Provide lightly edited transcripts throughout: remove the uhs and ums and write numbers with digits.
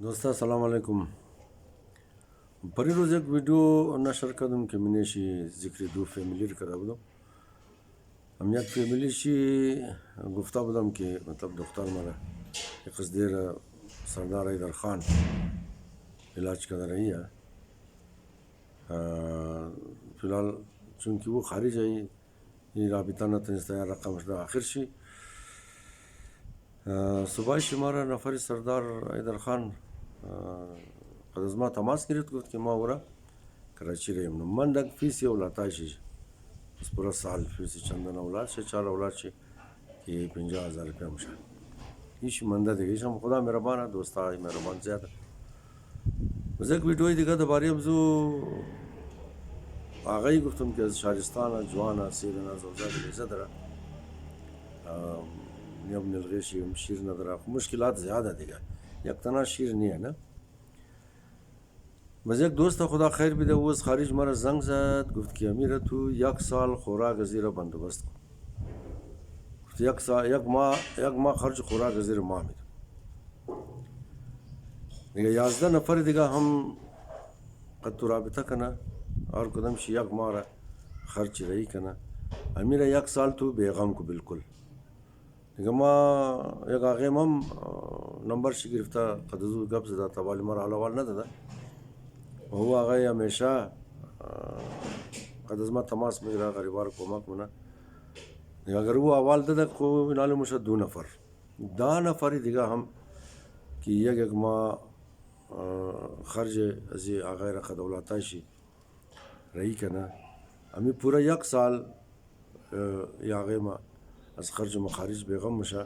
دوستا السلام علیکم. پری روز یک ویڈیو نشر کردم که منیشی ذکر دو فیملی رو کرده بودم. هم یک فیملیشی گفته بودم که مطلب دختر مرا یک قصدیر سردار ایدر خان علاج کرده رہی ہے. فی الحال چونکہ وہ خارج ہے یہ رابطہ نہ تنستا ہے رقم آخر شی صبح شمارا نفر سردار ایدر خان قد از ما تماس گرفت گفت که ما او را کراچی ریم نو من دک فیسی اولاد شی از پورا سال فیسی چندن اولاد شی 4 اولاد شی که 50,000 روپیه میشه. ایش منده دیگه ایشم خدا مهربانه دوستا مهربان زیاده. از یک ویدیوی دیگه درباره امزو آقایی گفتم که از شهرستان جوان سیرنا زوزاد لیزه داره نیم نلغی شیر نداره. مشکلات زیاده دیگه یک تنها شیر نیه نه. بس یک دوست خدا خیر بده او از خارج مرا زنگ زد گفت که امیر تو 1 سال خوراک زیر بندوبست کن. گفت یک ماه خرج خوراک زیر ما میدم. دیگه 11 نفر دیگه هم قد تو رابطه کنه اور کدام شی 1 ماه را خرچ رهی کنه. امیر 1 سال تو بیغم کو بالکل. دیگه ما یک آقایم هم نمبر شی گرفته قد ازو گپ زده تا ولی مرا حال نداده و هو آقای همیشه قد از ما تماس میگیره غریبار کمک منه. اگر او اول داده خو اینالی موشه 2 نفر 10 نفری دیگه هم که یک ما خرج از آقای را قد اولاتایشی رهی کنه. امی پورا 1 سال یا آقای ما از خرج مخارج بیغم میشه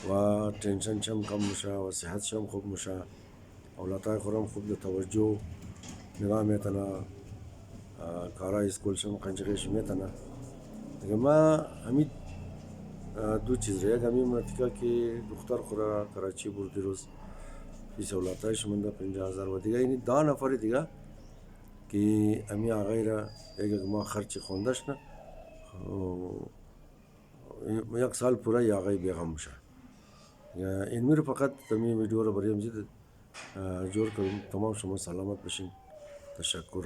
و تنشن شم کم میشه و صحت شم خوب میشه. اولادای خورم خوب ده توجه نگاه میتنه کارای اسکول شم قنجقیش میتنه. دیگه ما همین 2 چیز را یک همین منطقه که دختر خورا کراچی بردی روز پیش اولادایش منده 50,000 و دیگه اینی 10 نفر دیگه که امی آقای را یک ما خرچی خوندش نه 1 سال پورا یا آقای بیغم میشه. این میره فقط تمی ویدیو رو برای امزید جور کردم. تمام شما سلامت بشین. تشکر.